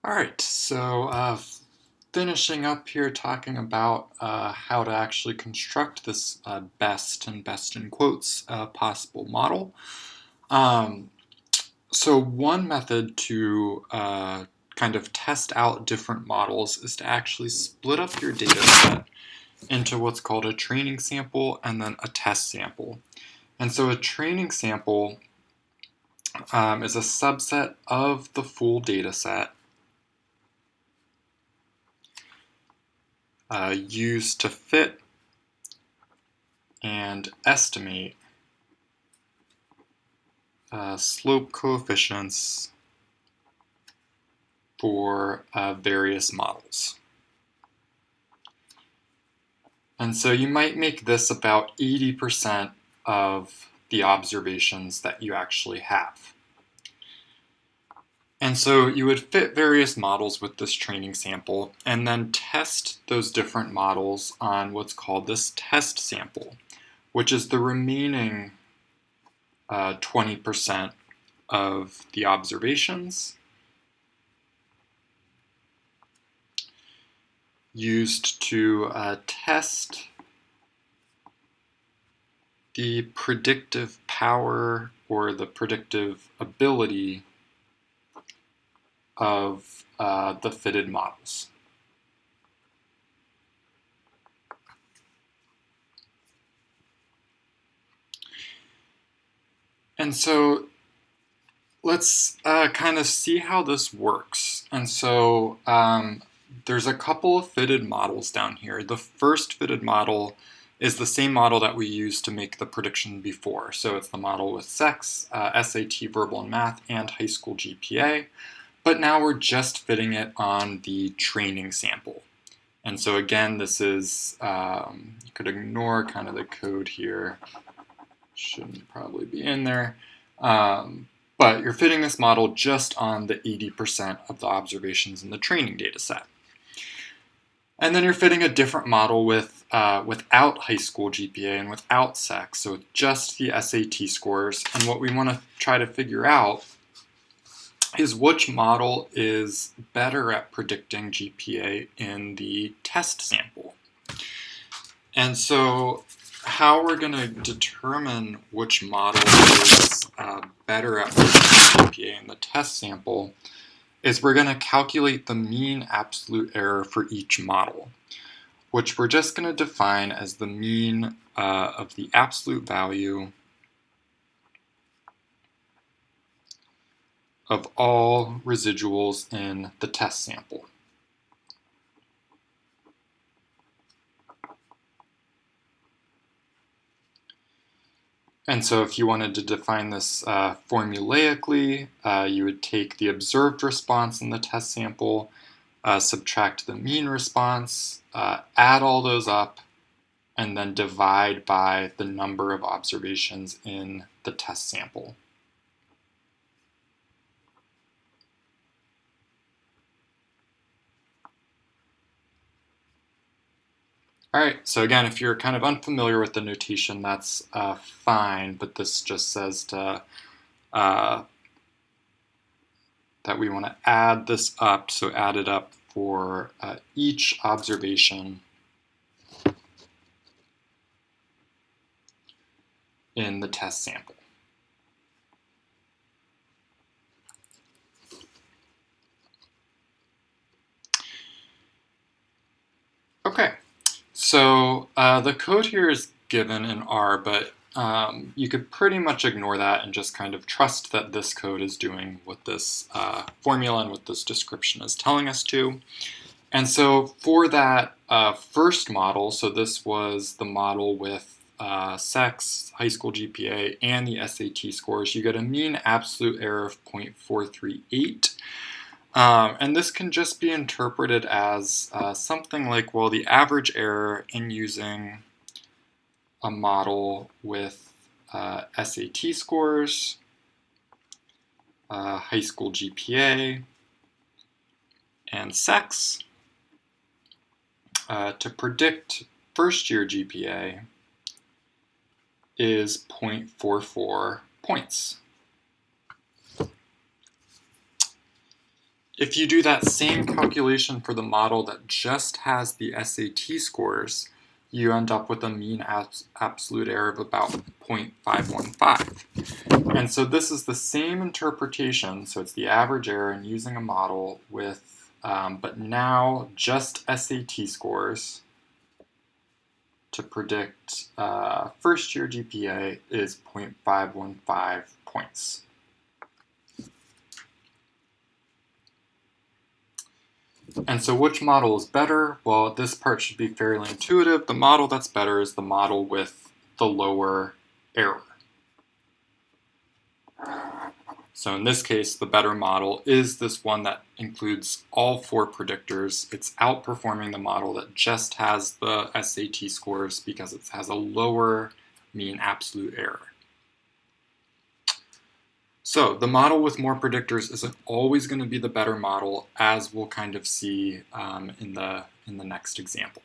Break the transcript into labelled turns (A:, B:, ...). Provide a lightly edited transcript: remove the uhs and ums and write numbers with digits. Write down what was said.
A: All right, so finishing up here talking about how to actually construct this best and best in quotes possible model. Um, so one method to kind of test out different models is to actually split up your data set into what's called a training sample and then a test sample. And so a training sample is a subset of the full data set used to fit and estimate slope coefficients for various models. And so you might make this about 80% of the observations that you actually have. And so you would fit various models with this training sample and then test those different models on what's called this test sample, which is the remaining 20% of the observations used to test the predictive power or the predictive ability of the fitted models. And so let's kind of see how this works. And so there's a couple of fitted models down here. The first fitted model is the same model that we used to make the prediction before. So it's the model with sex, SAT, verbal and math, and high school GPA. But now we're just fitting it on the training sample. And so again, this is, you could ignore kind of the code here. Shouldn't probably be in there. But you're fitting this model just on the 80% of the observations in the training data set. And then you're fitting a different model with without high school GPA and without sex, so just the SAT scores. And what we want to try to figure out is which model is better at predicting GPA in the test sample. And so how we're going to determine which model is better at predicting GPA in the test sample is we're going to calculate the mean absolute error for each model, which we're just going to define as the mean of the absolute value of all residuals in the test sample. And so if you wanted to define this formulaically, you would take the observed response in the test sample, subtract the mean response, add all those up, and then divide by the number of observations in the test sample. All right, so again, if you're kind of unfamiliar with the notation, that's fine, but this just says that we want to add this up, so add it up for each observation in the test sample. Okay, so the code here is given in R, but you could pretty much ignore that and just kind of trust that this code is doing what this formula and what this description is telling us to. And so for that first model, so this was the model with sex, high school GPA, and the SAT scores, you get a mean absolute error of 0.438. And this can just be interpreted as something like, well, the average error in using a model with SAT scores, high school GPA, and sex to predict first year GPA is 0.44 points. if you do that same calculation for the model that just has the SAT scores, you end up with a mean absolute error of about 0.515. And so this is the same interpretation, so it's the average error in using a model with, but now just SAT scores to predict first year GPA is 0.515 points. And so which model is better? Well, this part should be fairly intuitive. The model that's better is the model with the lower error. So in this case, the better model is this one that includes all 4 predictors. It's outperforming the model that just has the SAT scores because it has a lower mean absolute error. So the model with more predictors isn't always going to be the better model, as we'll kind of see in the next example.